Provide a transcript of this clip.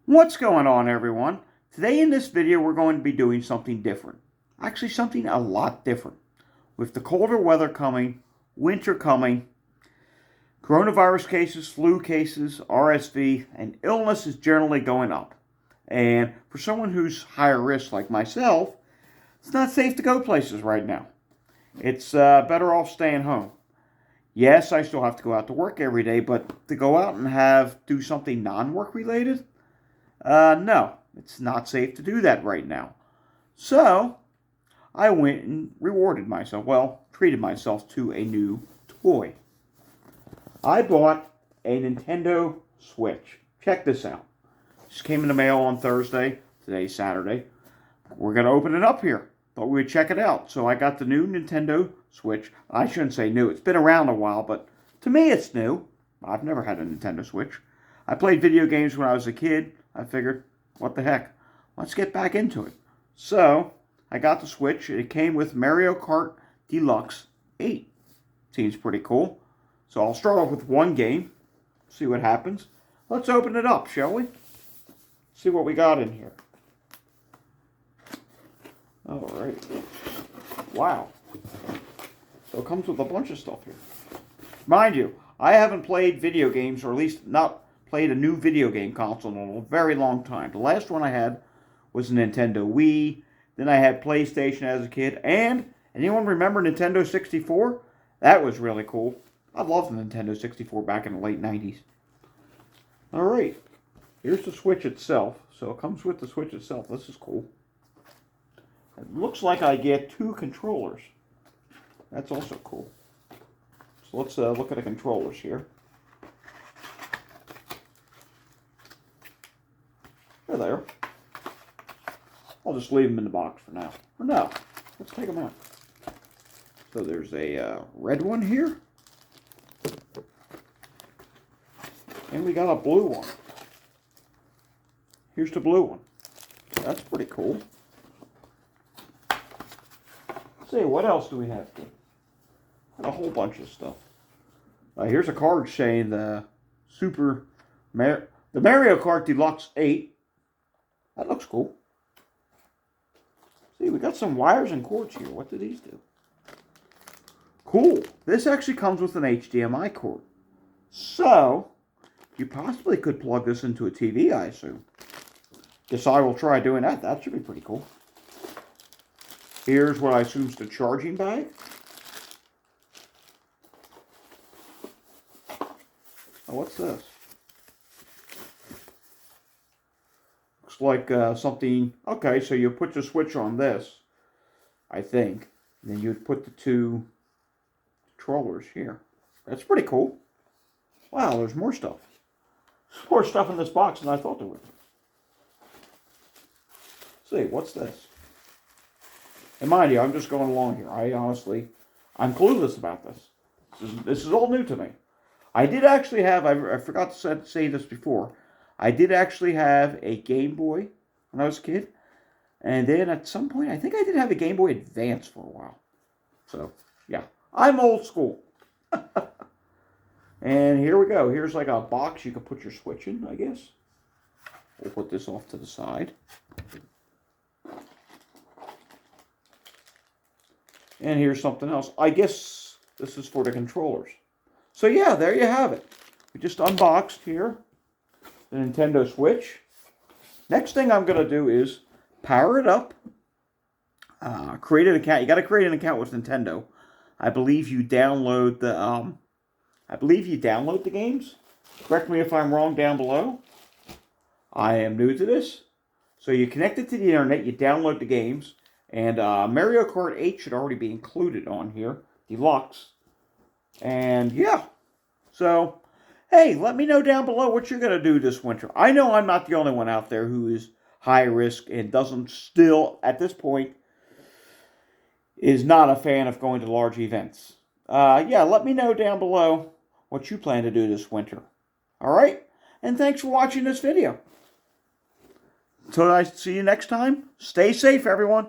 What's going on, everyone? Today in this video we're going to be doing something different. Actually, something a lot different. With the colder weather coming, winter coming, coronavirus cases, flu cases, RSV, and illness is generally going up. And for someone who's higher risk like myself, it's not safe to go places right now. It's better off staying home. Yes, I still have to go out to work every day, but to go out and do something non-work related, no, it's not safe to do that right now. So, I went and rewarded myself. Well, treated myself to a new toy. I bought a Nintendo Switch. Check this out. Just came in the mail on Thursday. Today's Saturday. We're going to open it up here. Thought we would check it out. So I got the new Nintendo Switch. I shouldn't say new. It's been around a while, but to me it's new. I've never had a Nintendo Switch. I played video games when I was a kid. I figured, what the heck? Let's get back into it. So, I got the Switch. It came with Mario Kart Deluxe 8. Seems pretty cool. So I'll start off with one game. See what happens. Let's open it up, shall we? See what we got in here. Alright. Wow. So it comes with a bunch of stuff here. Mind you, I haven't played video games, or at least not played a new video game console in a very long time. The last one I had was a Nintendo Wii. Then I had PlayStation as a kid. And anyone remember Nintendo 64? That was really cool. I loved the Nintendo 64 back in the late 90s. Alright. Here's the Switch itself. So it comes with the Switch itself. This is cool. It looks like I get two controllers. That's also cool. So let's look at the controllers here. They're there. I'll just leave them in the box for now. Or no, let's take them out. So there's a red one here. And we got a blue one. Here's the blue one. That's pretty cool. Let's see, what else do we have here? Got a whole bunch of stuff. Here's a card saying the Mario Kart Deluxe 8. That looks cool. See, we got some wires and cords here. What do these do? Cool. This actually comes with an HDMI cord. So, you possibly could plug this into a TV, I assume. Guess I will try doing that. That should be pretty cool. Here's what I assume is the charging bag. Oh, what's this? Looks like something. Okay, so you put the Switch on this, I think. And then you'd put the two controllers here. That's pretty cool. Wow, there's more stuff. There's more stuff in this box than I thought there would be. See, what's this? And mind you, I'm just going along here. I'm clueless about this. This is all new to me. I did actually have, I forgot to say this before, I did actually have a Game Boy when I was a kid. And then at some point, I think I did have a Game Boy Advance for a while. So, yeah. I'm old school. And here we go. Here's like a box you can put your Switch in, I guess. We'll put this off to the side. And here's something else. I guess this is for the controllers. So yeah, there you have it. We just unboxed here the Nintendo Switch. Next thing I'm going to do is power it up. Create an account. You got to create an account with Nintendo. I believe you download the games. Correct me if I'm wrong down below. I am new to this. So you connect it to the internet, you download the games, and Mario Kart 8 should already be included on here. Deluxe. And yeah. So, hey, let me know down below what you're going to do this winter. I know I'm not the only one out there who is high risk and doesn't still, at this point, is not a fan of going to large events. Yeah, let me know down below what you plan to do this winter. Alright? And thanks for watching this video. Until I see you next time, stay safe, everyone.